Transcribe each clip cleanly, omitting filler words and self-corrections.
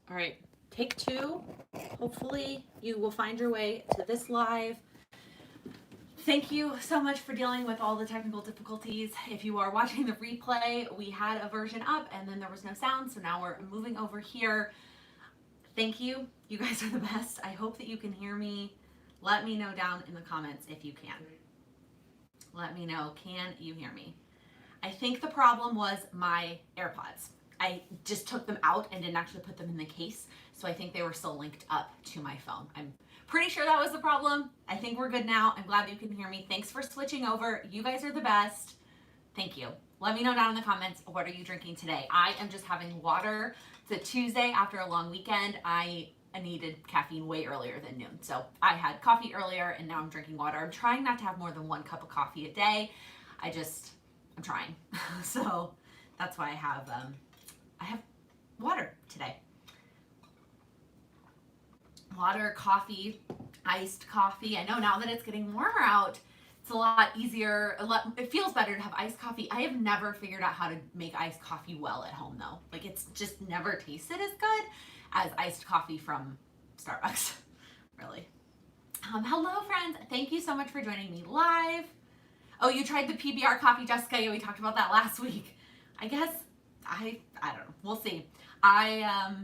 All right, take two. Hopefully you will find your way to this live. Thank you so much for dealing with all the technical difficulties. If you are watching the replay, we had a version up and then there was no sound, so now we're moving over here. Thank you. You guys are the best. I hope that you can hear me. Let me know down in the comments if you can. Let me know, can you hear me? I think the problem was my AirPods. I just took them out and didn't actually put them in the case, so I think they were still linked up to my phone. I'm pretty sure that was the problem. I think we're good now. I'm glad you can hear me. Thanks for switching over. You guys are the best. Thank you. Let me know down in the comments, what are you drinking today? I am just having water. It's a Tuesday after a long weekend. I needed caffeine way earlier than noon. So I had coffee earlier and now I'm drinking water. I'm trying not to have more than 1 cup of coffee a day. I'm trying. So that's why I have water today. Water, coffee, iced coffee. I know now that it's getting warmer out, it's a lot easier. It feels better to have iced coffee. I have never figured out how to make iced coffee well at home though. Like it's just never tasted as good as iced coffee from Starbucks, really. Hello friends, thank you so much for joining me live. Oh, you tried the PBR coffee, Jessica. Yeah, we talked about that last week. I guess, I don't know, we'll see. I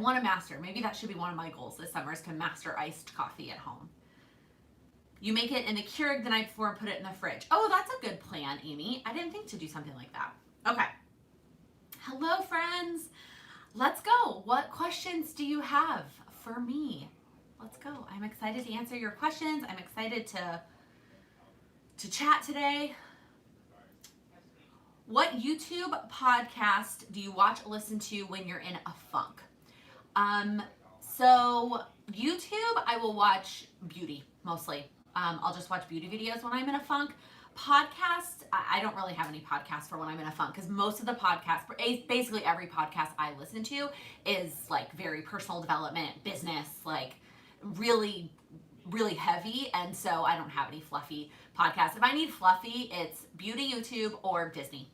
want to master, maybe that should be one of my goals this summer, is to master iced coffee at home. You make it in the Keurig the night before and put it in the fridge. Oh, that's a good plan, Amy. I didn't think to do something like that. Okay. Hello, friends. Let's go. What questions do you have for me? Let's go. I'm excited to answer your questions. I'm excited to chat today. What YouTube podcast do you watch or listen to when you're in a funk? So YouTube, I will watch beauty mostly. I'll just watch beauty videos when I'm in a funk. Podcasts, I don't really have any podcasts for when I'm in a funk because most of the podcasts, basically every podcast I listen to is like very personal development, business, like really, really heavy. And so I don't have any fluffy podcasts. If I need fluffy, it's beauty YouTube or Disney,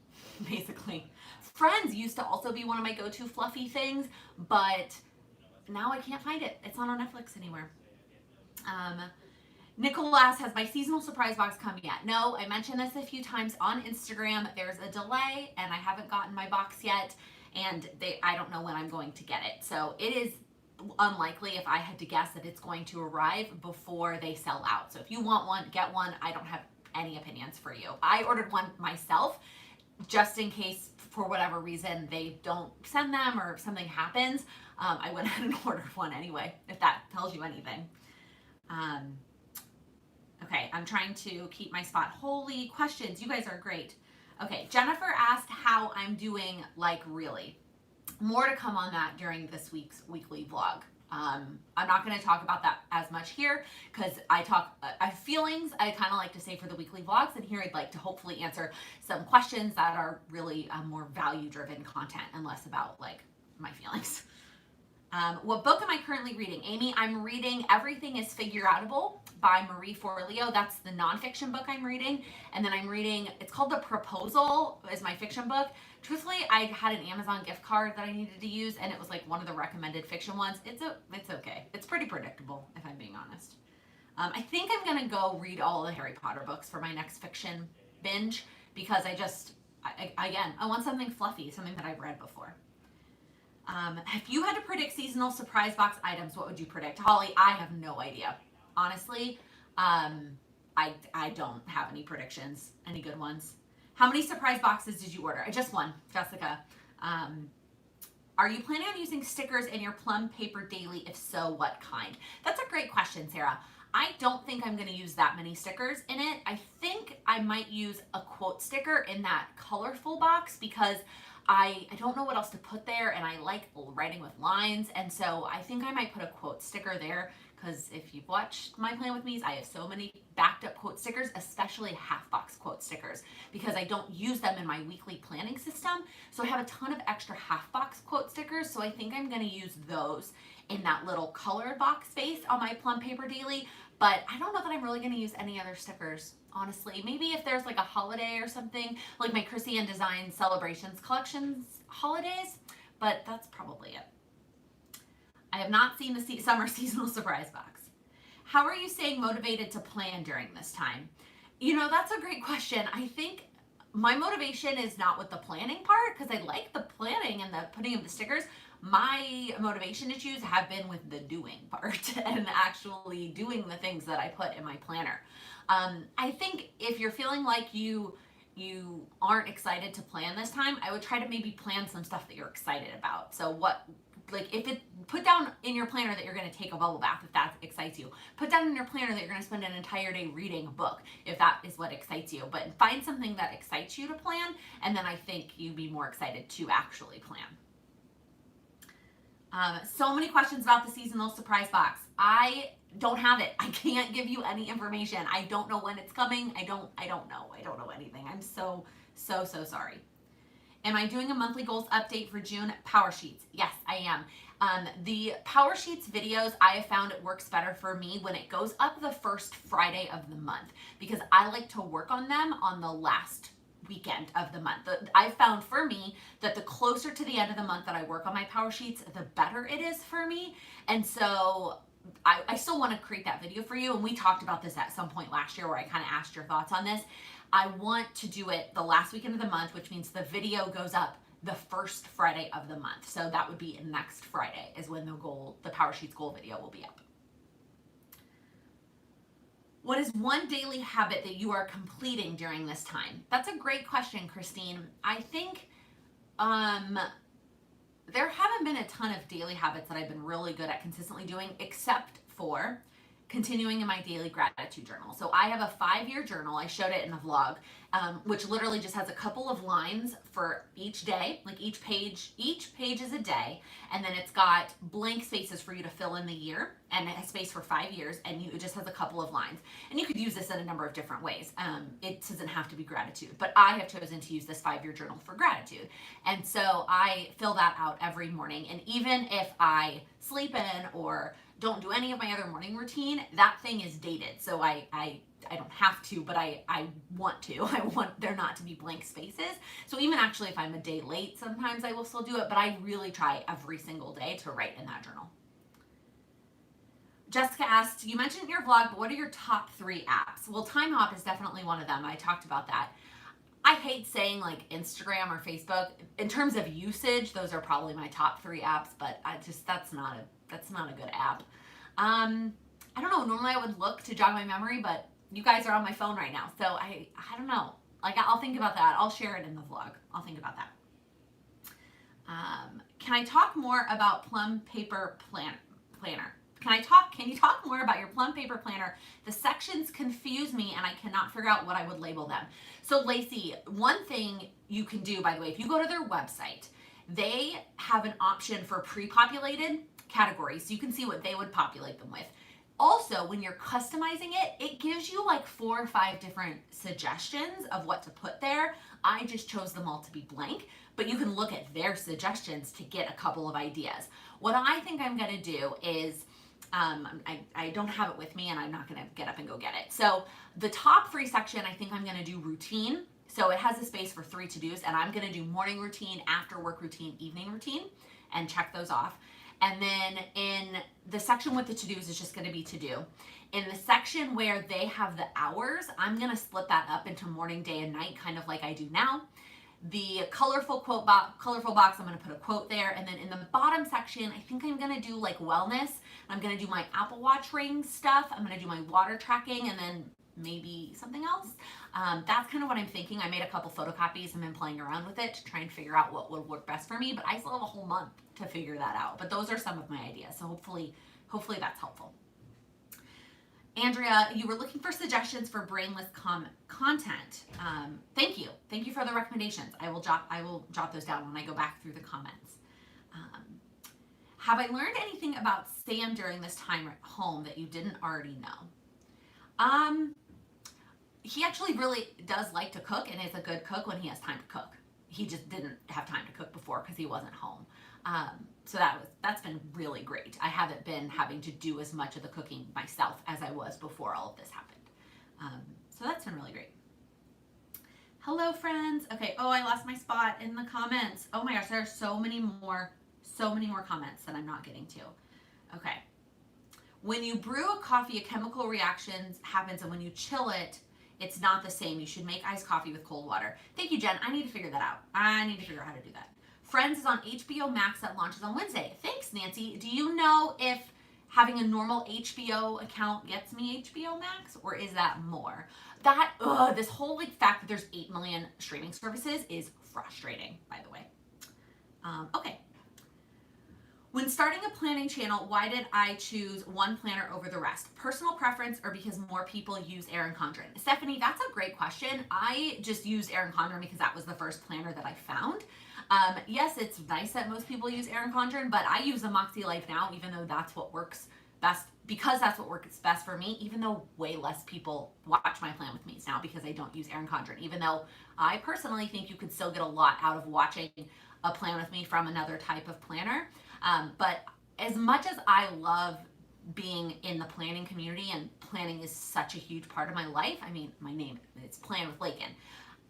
basically. Friends used to also be one of my go-to fluffy things, but now I can't find it. It's not on Netflix anywhere. Nicholas, has my seasonal surprise box come yet? No, I mentioned this a few times on Instagram. There's a delay and I haven't gotten my box yet, and I don't know when I'm going to get it. So it is unlikely, if I had to guess, that it's going to arrive before they sell out. So if you want one, get one. I don't have any opinions for you. I ordered one myself just in case for whatever reason they don't send them or something happens. I went ahead and ordered one anyway, if that tells you anything. Okay, I'm trying to keep my spot holy. Questions, you guys are great. Okay, Jennifer asked how I'm doing, like really. More to come on that during this week's weekly vlog. I'm not going to talk about that as much here because I have feelings I kind of like to say for the weekly vlogs, and here I'd like to hopefully answer some questions that are really more value-driven content and less about like my feelings. What book am I currently reading? Amy, I'm reading Everything is Figureoutable by Marie Forleo. That's the nonfiction book I'm reading. And then I'm reading, it's called The Proposal, is my fiction book. Truthfully, I had an Amazon gift card that I needed to use, and it was like one of the recommended fiction ones. It's okay. It's pretty predictable, if I'm being honest. I think I'm going to go read all the Harry Potter books for my next fiction binge because I want something fluffy, something that I've read before. If you had to predict seasonal surprise box items, what would you predict? Holly, I have no idea. Honestly, I don't have any predictions, any good ones. How many surprise boxes did you order? Just one, Jessica. Are you planning on using stickers in your Plum Paper daily? If so, what kind? That's a great question, Sarah. I don't think I'm going to use that many stickers in it. I think I might use a quote sticker in that colorful box because I don't know what else to put there, and I like writing with lines, and so I think I might put a quote sticker there because if you've watched my Plan With Me's, I have so many backed up quote stickers, especially half box quote stickers, because I don't use them in my weekly planning system. So I have a ton of extra half box quote stickers, so I think I'm going to use those in that little colored box space on my Plum Paper daily, but I don't know that I'm really going to use any other stickers, honestly. Maybe if there's like a holiday or something, like my Chrissy and Design Celebrations Collections holidays, but that's probably it. I have not seen the summer seasonal surprise box. How are you staying motivated to plan during this time? You know, that's a great question. I think my motivation is not with the planning part, because I like the planning and the putting of the stickers. My motivation issues have been with the doing part and actually doing the things that I put in my planner. I think if you're feeling like you aren't excited to plan this time, I would try to maybe plan some stuff that you're excited about. So put down in your planner that you're going to take a bubble bath if that excites you. Put down in your planner that you're going to spend an entire day reading a book if that is what excites you. But find something that excites you to plan, and then I think you'd be more excited to actually plan. So many questions about the seasonal surprise box. I don't have it. I can't give you any information. I don't know when it's coming. I don't know. I don't know anything. I'm so sorry. Am I doing a monthly goals update for June? Power Sheets. Yes, I am. The Power Sheets videos, I have found it works better for me when it goes up the first Friday of the month, because I like to work on them on the last weekend of the month. I've found for me that the closer to the end of the month that I work on my Power Sheets, the better it is for me. And so I still want to create that video for you. And we talked about this at some point last year where I kind of asked your thoughts on this. I want to do it the last weekend of the month, which means the video goes up the first Friday of the month. So that would be next Friday is when the Power Sheets goal video will be up. What is one daily habit that you are completing during this time? That's a great question, Christine. I think there haven't been a ton of daily habits that I've been really good at consistently doing, except for continuing in my daily gratitude journal. So I have a 5-year journal. I showed it in a vlog, which literally just has a couple of lines for each day. Like each page is a day, and then it's got blank spaces for you to fill in the year, and it has space for 5 years, and it just has a couple of lines. And you could use this in a number of different ways. It doesn't have to be gratitude, but I have chosen to use this 5-year journal for gratitude. And so I fill that out every morning. And even if I sleep in or don't do any of my other morning routine, that thing is dated. So I don't have to, but I want to. I want there not to be blank spaces. So even actually if I'm a day late, sometimes I will still do it, but I really try every single day to write in that journal. Jessica asked, you mentioned in your vlog, but what are your top 3 apps? Well, Time Hop is definitely one of them. I talked about that. I hate saying like Instagram or Facebook. In terms of usage, those are probably my top 3 apps, but that's not a good app. I don't know. Normally I would look to jog my memory, but you guys are on my phone right now, so I don't know. Like, I'll think about that. I'll share it in the vlog. I'll think about that. Can I talk more about Plum Paper Planner? Can you talk more about your Plum Paper Planner? The sections confuse me and I cannot figure out what I would label them. So Lacey, one thing you can do, by the way, if you go to their website, they have an option for pre-populated categories, so you can see what they would populate them with. Also, when you're customizing it, it gives you like 4 or 5 different suggestions of what to put there. I just chose them all to be blank, but you can look at their suggestions to get a couple of ideas. What I think I'm gonna do is, I don't have it with me and I'm not gonna get up and go get it. So the top 3 section, I think I'm gonna do routine. So it has a space for 3 to-dos, and I'm gonna do morning routine, after work routine, evening routine, and check those off. And then in the section with the to-dos is just gonna be to-do. In the section where they have the hours, I'm gonna split that up into morning, day, and night, kind of like I do now. The colorful box, I'm gonna put a quote there. And then in the bottom section, I think I'm gonna do like wellness. I'm gonna do my Apple Watch ring stuff. I'm gonna do my water tracking, and then maybe something else. That's kind of what I'm thinking. I made a couple photocopies and been playing around with it to try and figure out what would work best for me, but I still have a whole month to figure that out. But those are some of my ideas, so hopefully that's helpful. Andrea, you were looking for suggestions for brainless content. Thank you for the recommendations. I will jot those down when I go back through the comments. Have I learned anything about Sam during this time at home that you didn't already know? He actually really does like to cook and is a good cook when he has time to cook. He just didn't have time to cook before because he wasn't home. So that's been really great. I haven't been having to do as much of the cooking myself as I was before all of this happened. So that's been really great. Hello, friends. Okay. Oh, I lost my spot in the comments. Oh my gosh, there are so many more comments that I'm not getting to. Okay. When you brew a coffee, a chemical reaction happens, and when you chill it, it's not the same. You should make iced coffee with cold water. Thank you, Jen. I need to figure that out. I need to figure out how to do that. Friends is on HBO Max that launches on Wednesday. Thanks, Nancy. Do you know if having a normal HBO account gets me HBO Max, or is that more? This whole like fact that there's 8 million streaming services is frustrating, by the way. Okay. When starting a planning channel, why did I choose one planner over the rest? Personal preference or because more people use Erin Condren? Stephanie, that's a great question. I just used Erin Condren because that was the first planner that I found. Yes, it's nice that most people use Erin Condren, but I use a Moxie Life now, even though that's what works best, because that's what works best for me, even though way less people watch my Plan With Me's now because I don't use Erin Condren, even though I personally think you could still get a lot out of watching a Plan With Me from another type of planner. But as much as I love being in the planning community, and planning is such a huge part of my life, I mean, my name, it's PlanwithLaken.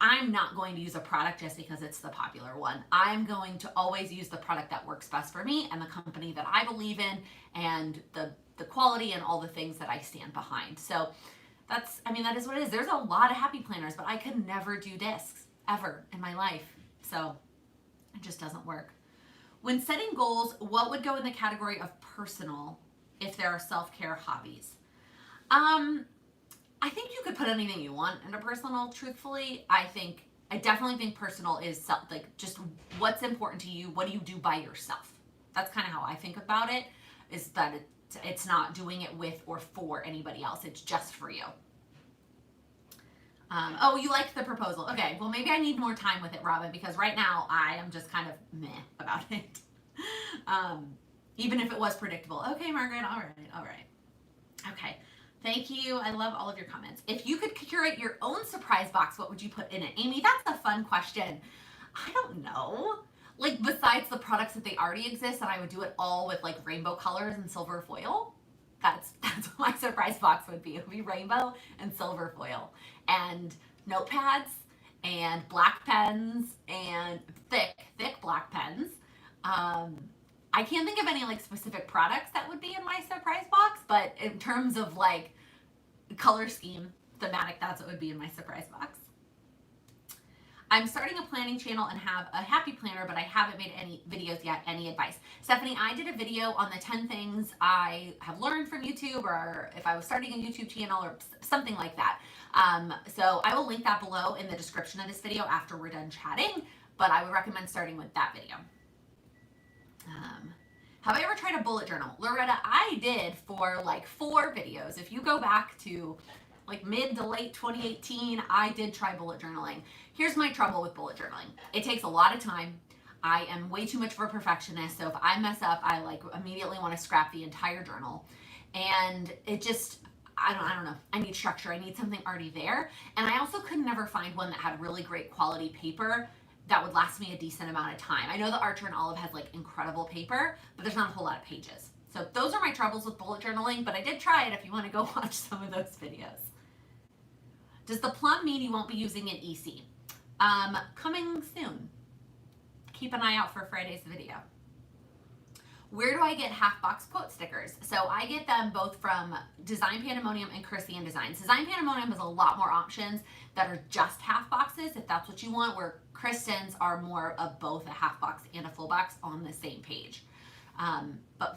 I'm not going to use a product just because it's the popular one. I'm going to always use the product that works best for me and the company that I believe in and the quality and all the things that I stand behind. So that is what it is. There's a lot of happy planners, but I could never do discs ever in my life. So it just doesn't work. When setting goals, what would go in the category of personal if there are self-care hobbies? I think you could put anything you want into personal, truthfully. I definitely think personal is just what's important to you. What do you do by yourself? That's kind of how I think about it, is that it's not doing it with or for anybody else. It's just for you. Oh, you liked the proposal. Okay, well, maybe I need more time with it, Robin, because right now I am just kind of meh about it. Even if it was predictable. Okay, Margaret, all right. Okay, thank you. I love all of your comments. If you could curate your own surprise box, what would you put in it? Amy, that's a fun question. I don't know. Like, besides the products that they already exist, and I would do it all with like rainbow colors and silver foil. That's what my surprise box would be. It would be rainbow and silver foil and notepads and black pens and thick black pens. I can't think of any like specific products that would be in my surprise box, but in terms of like color scheme, thematic, that's what would be in my surprise box. I'm starting a planning channel and have a happy planner, but I haven't made any videos yet. Any advice? Stephanie, I did a video on the 10 things I have learned from YouTube, or if I was starting a YouTube channel or something like that. So I will link that below in the description of this video after we're done chatting, but I would recommend starting with that video. Have I ever tried a bullet journal? Loretta, I did for like 4 videos. If you go back to like mid to late 2018, I did try bullet journaling. Here's my trouble with bullet journaling. It takes a lot of time. I am way too much of a perfectionist, so if I mess up, I like immediately want to scrap the entire journal. And it just, I don't know. I need structure. I need something already there. And I also could never find one that had really great quality paper that would last me a decent amount of time. I know the Archer and Olive has like incredible paper, but there's not a whole lot of pages. So those are my troubles with bullet journaling, but I did try it if you want to go watch some of those videos. Does the Plum mean you won't be using an EC? Coming soon. Keep an eye out for Friday's video. Where do I get half box quote stickers? So I get them both from Design Pandemonium and Christian Designs. Design Pandemonium has a lot more options that are just half boxes, if that's what you want, where Kristen's are more of both a half box and a full box on the same page.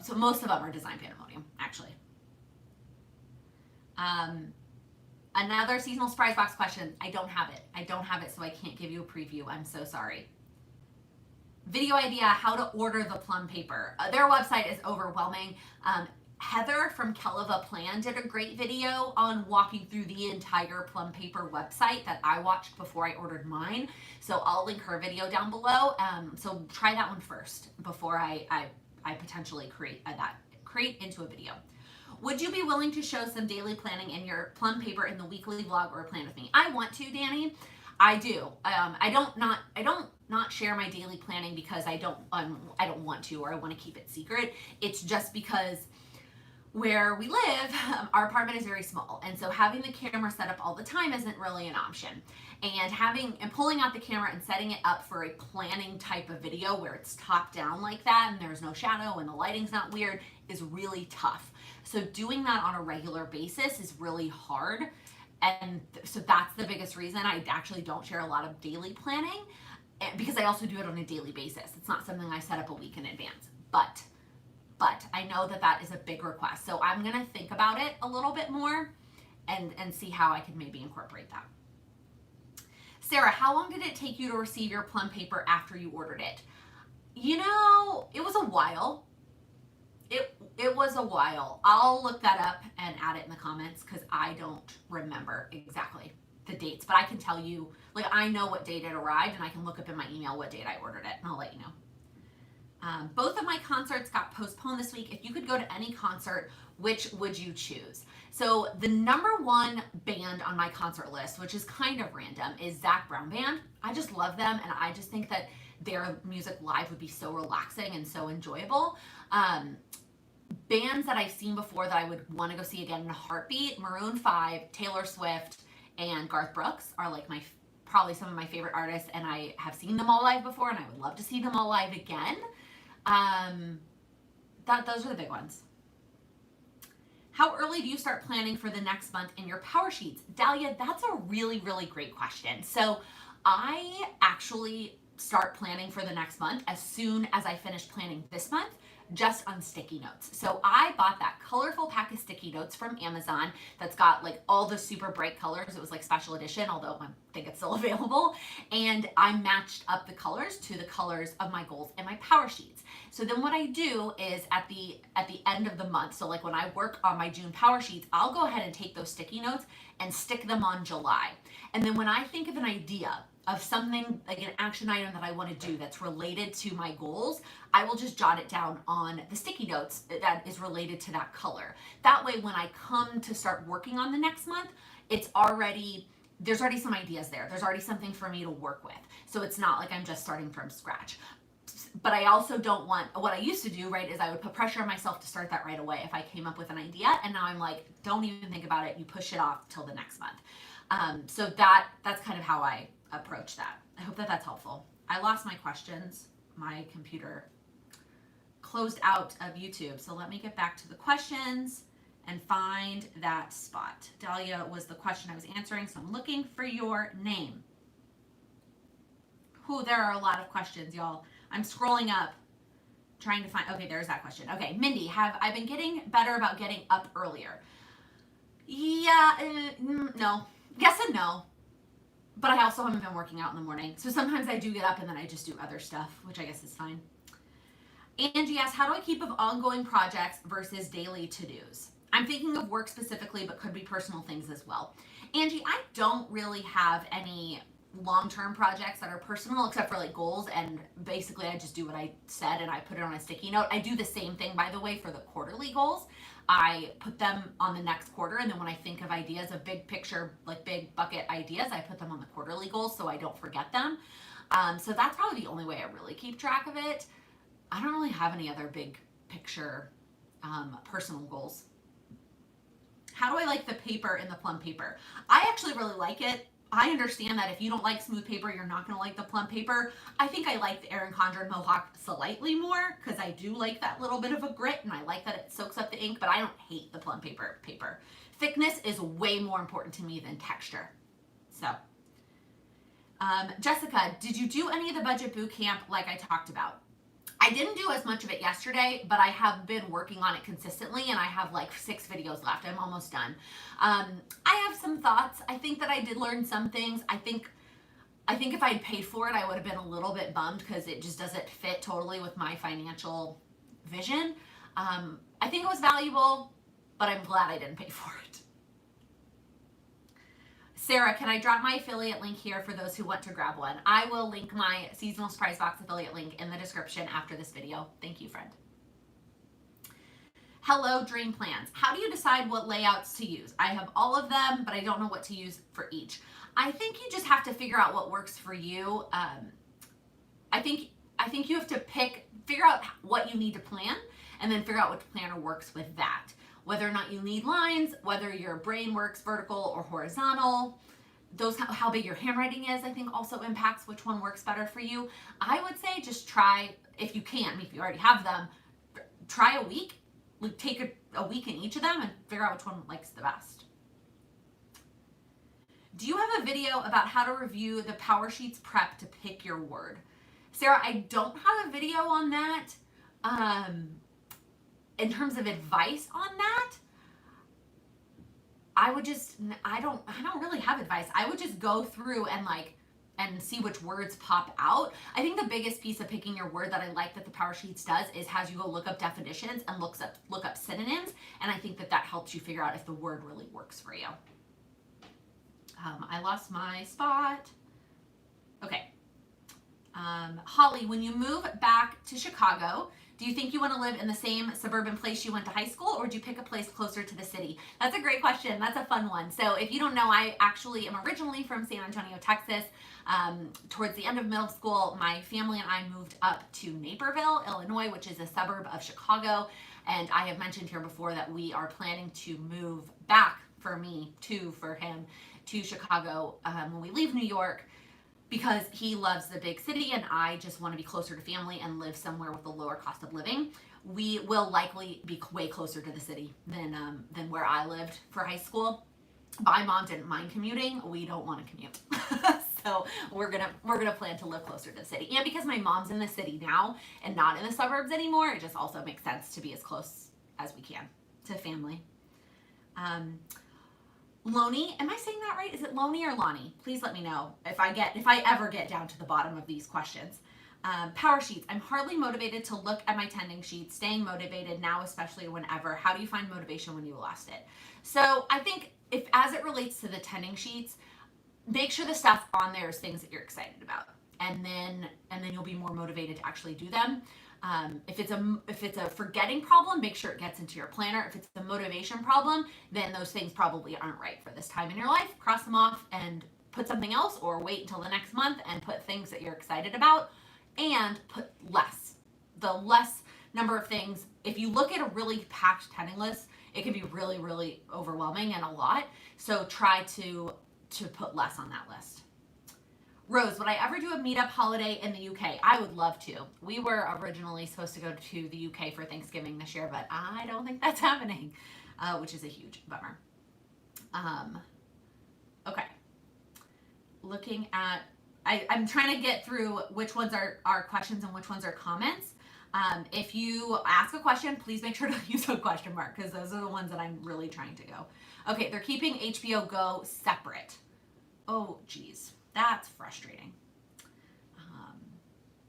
So most of them are Design Pandemonium, actually. Another seasonal surprise box question. I don't have it, so I can't give you a preview. I'm so sorry. Video idea, how to order the Plum paper. Their website is overwhelming. Heather from Keleva Plan did a great video on walking through the entire Plum paper website that I watched before I ordered mine. So I'll link her video down below. So try that one first before I potentially create into a video. Would you be willing to show some daily planning in your Plum paper in the weekly vlog or Plan With Me? I want to, Danny. I do. I don't not share my daily planning because I don't want to, or I want to keep it secret. It's just because where we live, our apartment is very small, and so having the camera set up all the time isn't really an option. And pulling out the camera and setting it up for a planning type of video where it's top down like that and there's no shadow and the lighting's not weird is really tough. So doing that on a regular basis is really hard. And so that's the biggest reason I actually don't share a lot of daily planning, because I also do it on a daily basis. It's not something I set up a week in advance. But I know that that is a big request. So I'm going to think about it a little bit more and see how I can maybe incorporate that. Sarah, how long did it take you to receive your Plum paper after you ordered it? You know, it was a while. It was a while. I'll look that up and add it in the comments because I don't remember exactly the dates, but I can tell you, like, I know what date it arrived and I can look up in my email what date I ordered it and I'll let you know. Both of my concerts got postponed this week. If you could go to any concert, which would you choose? So the number one band on my concert list, which is kind of random, is Zac Brown Band. I just love them, and I just think that their music live would be so relaxing and so enjoyable. Bands that I've seen before that I would want to go see again in a heartbeat, Maroon 5, Taylor Swift, and Garth Brooks are like probably some of my favorite artists, and I have seen them all live before, and I would love to see them all live again. Those are the big ones. How early do you start planning for the next month in your power sheets? Dahlia, that's a really, really great question. So I actually start planning for the next month as soon as I finish planning this month, just on sticky notes. So I bought that colorful pack of sticky notes from Amazon that's got like all the super bright colors. It was like special edition, although I think it's still available. And I matched up the colors to the colors of my goals and my power sheets. So then what I do is at the end of the month, so like when I work on my June power sheets, I'll go ahead and take those sticky notes and stick them on July. And then when I think of an idea of something like an action item that I want to do that's related to my goals, I will just jot it down on the sticky notes that is related to that color. That way, when I come to start working on the next month, there's already some ideas there. There's already something for me to work with. So it's not like I'm just starting from scratch. But I also don't want, what I used to do, right, is I would put pressure on myself to start that right away if I came up with an idea, and now I'm like, don't even think about it. You push it off till the next month. So that's kind of how I approach that. I hope that that's helpful. I lost my questions. My computer closed out of YouTube. So let me get back to the questions and find that spot. Dahlia was the question I was answering, so I'm looking for your name. There are a lot of questions, y'all. I'm scrolling up, trying to find, okay, there's that question. Okay, Mindy, have I been getting better about getting up earlier? Yeah, no. Yes and no. But I also haven't been working out in the morning. So sometimes I do get up and then I just do other stuff, which I guess is fine. Angie asks, how do I keep up ongoing projects versus daily to-dos? I'm thinking of work specifically, but could be personal things as well. Angie, I don't really have any long-term projects that are personal except for like goals, and basically I just do what I said and I put it on a sticky note. I do the same thing, by the way, for the quarterly goals. I put them on the next quarter, and then when I think of ideas of big picture, like big bucket ideas, I put them on the quarterly goals so I don't forget them. So that's probably the only way I really keep track of it. I don't really have any other big picture personal goals. How do I like the paper in the Plum paper? I actually really like it. I understand that if you don't like smooth paper, you're not going to like the Plum paper. I think I like the Erin Condren Mohawk slightly more because I do like that little bit of a grit, and I like that it soaks up the ink, but I don't hate the Plum paper. Thickness is way more important to me than texture. So, Jessica, did you do any of the budget boot camp like I talked about? I didn't do as much of it yesterday, but I have been working on it consistently, and I have like 6 videos left. I'm almost done. I have some thoughts. I think that I did learn some things. I think if I'd paid for it, I would have been a little bit bummed because it just doesn't fit totally with my financial vision. I think it was valuable, but I'm glad I didn't pay for it. Sarah, can I drop my affiliate link here for those who want to grab one? I will link my seasonal surprise box affiliate link in the description after this video. Thank you, friend. Hello, Dream Plans. How do you decide what layouts to use? I have all of them, but I don't know what to use for each. I think you just have to figure out what works for you. I think you have to figure out what you need to plan, and then figure out which planner works with that. whether or not you need lines, whether your brain works vertical or horizontal. Those, how big your handwriting is, I think also impacts which one works better for you. I would say just try, if you can, if you already have them, try a week, like take a week in each of them and figure out which one likes the best. Do you have a video about how to review the Power Sheets prep to pick your word? Sarah, I don't have a video on that. In terms of advice on that, I don't really have advice. I would just go through and see which words pop out. I think the biggest piece of picking your word that I like that the Power Sheets does is has you go look up definitions and look up synonyms, and I think that helps you figure out if the word really works for you. I lost my spot. Okay. Holly, when you move back to Chicago, do you think you want to live in the same suburban place you went to high school, or do you pick a place closer to the city? That's a great question. That's a fun one. So if you don't know, I actually am originally from San Antonio, Texas. Towards the end of middle school, my family and I moved up to Naperville, Illinois, which is a suburb of Chicago. And I have mentioned here before that we are planning to move back, for him, to Chicago when we leave New York, because he loves the big city and I just want to be closer to family and live somewhere with a lower cost of living. We will likely be way closer to the city than where I lived for high school. My mom didn't mind commuting. We don't want to commute. So we're gonna plan to live closer to the city. And because my mom's in the city now and not in the suburbs anymore, it just also makes sense to be as close as we can to family. Loney, am I saying that right? Is it Loney or Lonnie? Please let me know if I ever get down to the bottom of these questions. Power Sheets. I'm hardly motivated to look at my tending sheets. Staying motivated now, especially whenever. How do you find motivation when you lost it? So I think if, as it relates to the tending sheets, make sure the stuff on there is things that you're excited about, and then you'll be more motivated to actually do them. If it's a forgetting problem, make sure it gets into your planner. If it's a motivation problem, then those things probably aren't right for this time in your life. Cross them off and put something else, or wait until the next month and put things that you're excited about, and put the less number of things. If you look at a really packed tending list, it can be really, really overwhelming and a lot. So try to put less on that list. Rose, would I ever do a meetup holiday in the UK? I would love to. We were originally supposed to go to the UK for Thanksgiving this year, but I don't think that's happening, which is a huge bummer. Okay. Looking at, I'm trying to get through which ones are questions and which ones are comments. If you ask a question, please make sure to use a question mark, because those are the ones that I'm really trying to go. Okay, they're keeping HBO Go separate. Oh, geez. That's frustrating.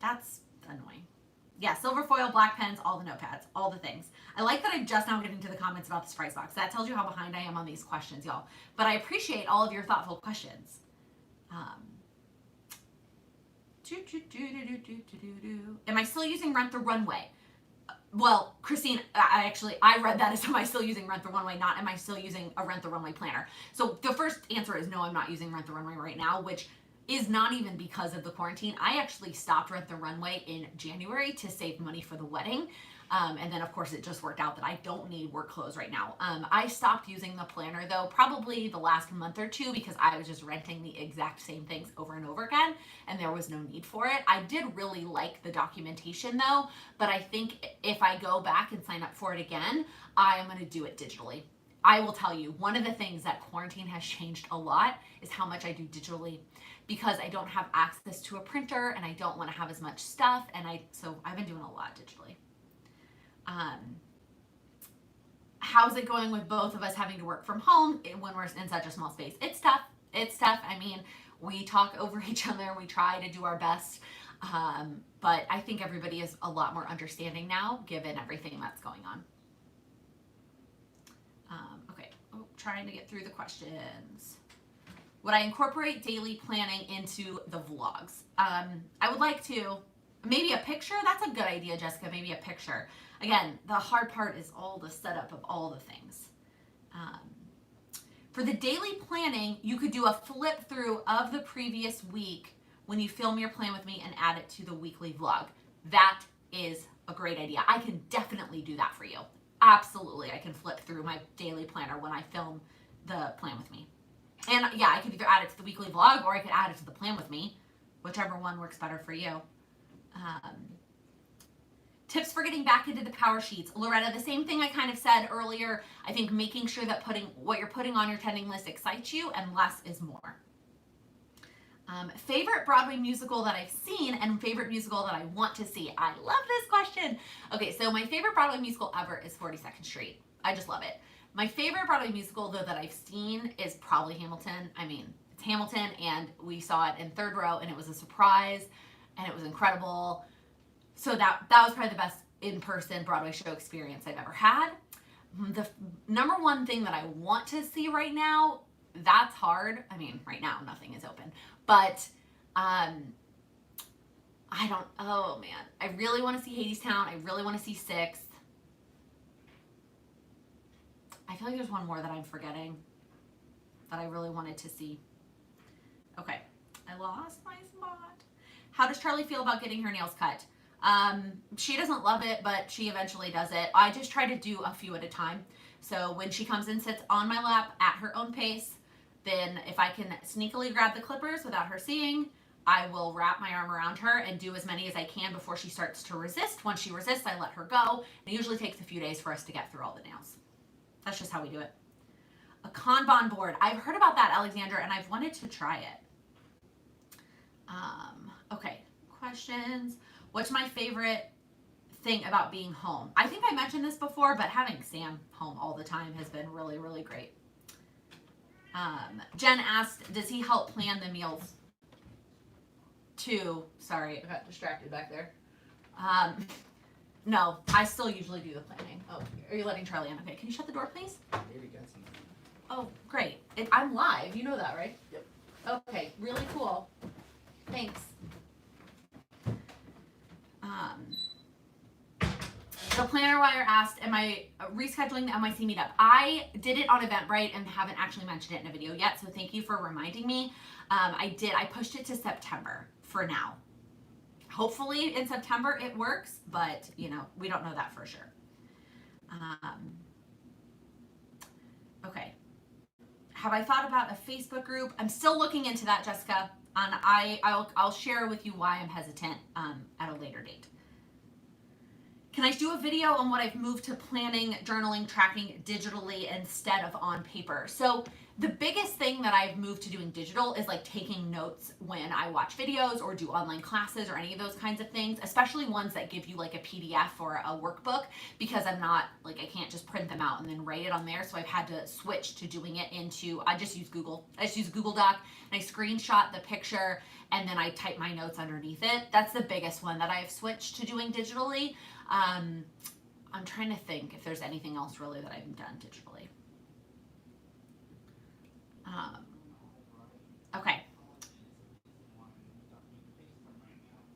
That's annoying. Yeah, silver foil, black pens, all the notepads, all the things. I like that I'm just now getting to the comments about the surprise box. That tells you how behind I am on these questions, y'all. But I appreciate all of your thoughtful questions. Am I still using Rent the Runway? Well, Christine, I read that as am I still using Rent the Runway, not am I still using a Rent the Runway planner. So the first answer is no, I'm not using Rent the Runway right now, which is not even because of the quarantine. I actually stopped Rent the Runway in January to save money for the wedding. And then of course it just worked out that I don't need work clothes right now. I stopped using the planner though, probably the last month or two, because I was just renting the exact same things over and over again, and there was no need for it. I did really like the documentation though, but I think if I go back and sign up for it again, I am going to do it digitally. I will tell you, one of the things that quarantine has changed a lot is how much I do digitally, because I don't have access to a printer and I don't want to have as much stuff, and so I've been doing a lot digitally. How's it going with both of us having to work from home when we're in such a small space? It's tough. It's tough. I mean, we talk over each other. We try to do our best. But I think everybody is a lot more understanding now, given everything that's going on. Okay. Trying to get through the questions. Would I incorporate daily planning into the vlogs? I would like to. Maybe a picture? That's a good idea, Jessica. Maybe a picture. Again, the hard part is all the setup of all the things. For the daily planning, you could do a flip through of the previous week when you film your plan with me and add it to the weekly vlog. That is a great idea. I can definitely do that for you. absolutely, I can flip through my daily planner when I film the Plan With Me. And yeah, I could either add it to the weekly vlog or I could add it to the Plan With Me, whichever one works better for you. Tips for getting back into the power sheets. Loretta, the same thing I kind of said earlier. I think making sure that what you're putting on your tending list excites you, and less is more. Favorite Broadway musical that I've seen and favorite musical that I want to see. I love this question. Okay, so my favorite Broadway musical ever is 42nd Street. I just love it. My favorite Broadway musical, though, that I've seen is probably Hamilton. I mean, it's Hamilton, and we saw it in third row, and it was a surprise, and it was incredible. So that was probably the best in-person Broadway show experience I've ever had. The number one thing that I want to see right now, that's hard. I mean, right now, nothing is open. But oh man. I really want to see Hadestown. I really want to see Six. I feel like there's one more that I'm forgetting that I really wanted to see. Okay, I lost my spot. How does Charlie feel about getting her nails cut? She doesn't love it, but she eventually does it. I just try to do a few at a time. So when she comes and sits on my lap at her own pace, then if I can sneakily grab the clippers without her seeing, I will wrap my arm around her and do as many as I can before she starts to resist. Once she resists, I let her go. It usually takes a few days for us to get through all the nails. That's just how we do it. A Kanban board. I've heard about that, Alexandra, and I've wanted to try it. Okay, questions. What's my favorite thing about being home? I think I mentioned this before, but having Sam home all the time has been really, really great. Jen asked, does he help plan the meals too? Sorry, I got distracted back there. No, I still usually do the planning. Oh, are you letting Charlie in? Okay, can you shut the door, please? Maybe got some. Oh, great. I'm live. You know that, right? Yep. Okay, really cool. Thanks. The Planner Wire asked, am I rescheduling the NYC meetup? I did it on Eventbrite and haven't actually mentioned it in a video yet, so thank you for reminding me. I pushed it to September for now. Hopefully in September it works, but you know, we don't know that for sure. Okay. Have I thought about a Facebook group? I'm still looking into that, Jessica. And I'll share with you why I'm hesitant at a later date. Can I do a video on what I've moved to planning, journaling, tracking digitally instead of on paper? So the biggest thing that I've moved to doing digital is like taking notes when I watch videos or do online classes or any of those kinds of things, especially ones that give you like a PDF or a workbook, because I'm not like, I can't just print them out and then write it on there. So I've had to switch to doing it into, I just use Google Doc and I screenshot the picture and then I type my notes underneath it. That's the biggest one that I've switched to doing digitally. I'm trying to think if there's anything else really that I've done digitally. Okay.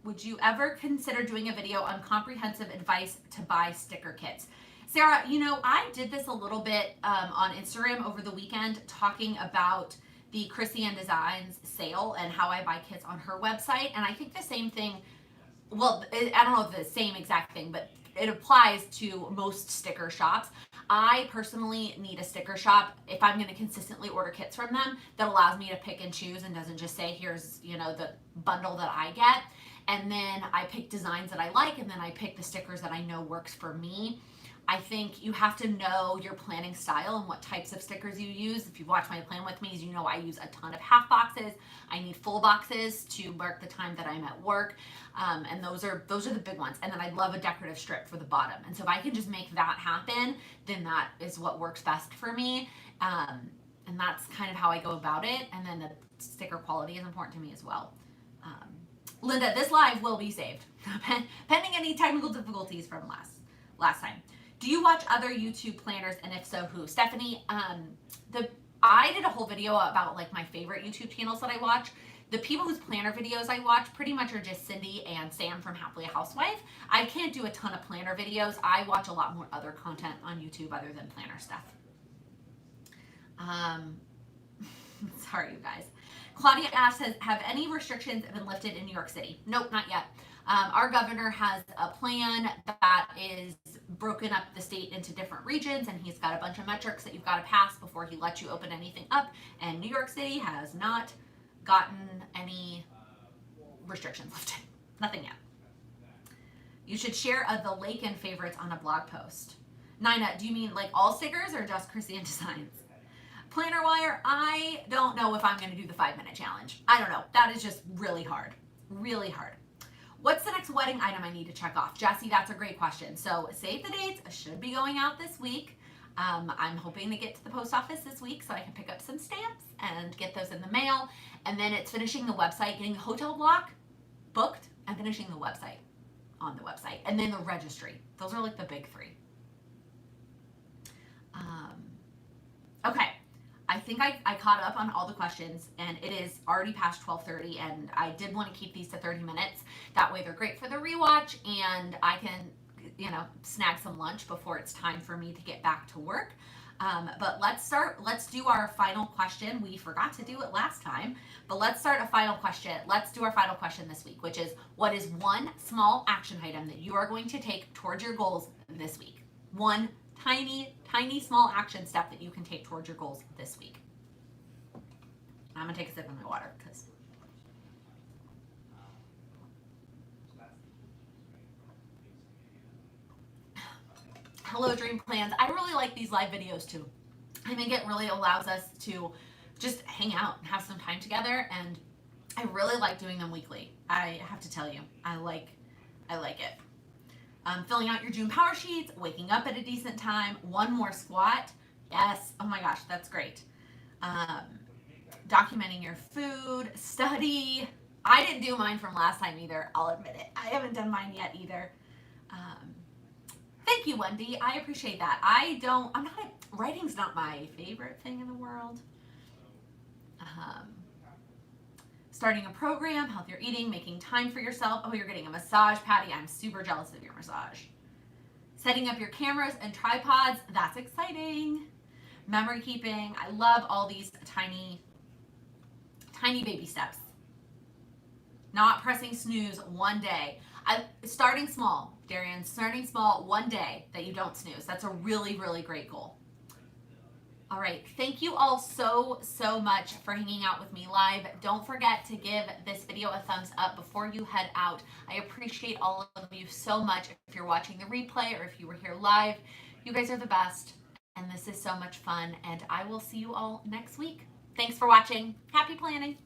Would you ever consider doing a video on comprehensive advice to buy sticker kits? Sarah, you know, I did this a little bit on Instagram over the weekend, talking about the Chrissy Ann Designs sale and how I buy kits on her website. And I think the same thing, well, I don't know if the same exact thing, but it applies to most sticker shops. I personally need a sticker shop if I'm going to consistently order kits from them that allows me to pick and choose and doesn't just say, here's, you know, the bundle that I get. And then I pick designs that I like, and then I pick the stickers that I know works for me. I think you have to know your planning style and what types of stickers you use. If you've watched my plan with me, you know I use a ton of half boxes. I need full boxes to mark the time that I'm at work. And those are the big ones. And then I love a decorative strip for the bottom. And so if I can just make that happen, then that is what works best for me. And that's kind of how I go about it. And then the sticker quality is important to me as well. Linda, this live will be saved, pending any technical difficulties from last time. Do you watch other YouTube planners, and if so, who? Stephanie, I did a whole video about like my favorite YouTube channels that I watch. The people whose planner videos I watch pretty much are just Cindy and Sam from Happily a Housewife. I can't do a ton of planner videos. I watch a lot more other content on YouTube other than planner stuff. Sorry, you guys. Claudia asks, have any restrictions been lifted in New York City? Nope, not yet. Our governor has a plan that is broken up the state into different regions, and he's got a bunch of metrics that you've got to pass before he lets you open anything up. And New York City has not gotten any restrictions lifted. Nothing yet. You should share the Laken favorites on a blog post. Nina, do you mean like all stickers or just Chrissy Designs? Planner Wire, I don't know if I'm going to do the 5-minute challenge. I don't know. That is just really hard. Really hard. What's the next wedding item I need to check off? Jessie, that's a great question. So save the dates. I should be going out this week. I'm hoping to get to the post office this week so I can pick up some stamps and get those in the mail. And then it's finishing the website, getting the hotel block booked, and finishing the website on the website. And then the registry. Those are like the big 3. Okay. I think I caught up on all the questions, and it is already past 12:30, and I did want to keep these to 30 minutes. That way they're great for the rewatch, and I can, snag some lunch before it's time for me to get back to work. But let's do our final question. We forgot to do it last time, but let's start a final question. Let's do our final question this week, which is, what is one small action item that you are going to take towards your goals this week? One tiny small action step that you can take towards your goals this week. I'm gonna take a sip of my water because hello dream plans. I really like these live videos too. I think it really allows us to just hang out and have some time together, and I really like doing them weekly. I have to tell you, I like it. Filling out your June power sheets, waking up at a decent time, one more squat. Yes, oh my gosh, that's great. Documenting your food, study. I didn't do mine from last time either, I'll admit it. I haven't done mine yet either. Thank you, Wendy, I appreciate that. Writing's not my favorite thing in the world. Starting a program, healthier eating, making time for yourself. Oh, you're getting a massage, Patty. I'm super jealous of your massage. Setting up your cameras and tripods. That's exciting. Memory keeping. I love all these tiny baby steps. Not pressing snooze one day. Starting small, Darian. Starting small one day that you don't snooze. That's a really, really great goal. All right, thank you all so much for hanging out with me live. Don't forget to give this video a thumbs up before you head out. I appreciate all of you so much. If you're watching the replay or if you were here live, you guys are the best, and this is so much fun, and I will see you all next week. Thanks for watching. Happy planning.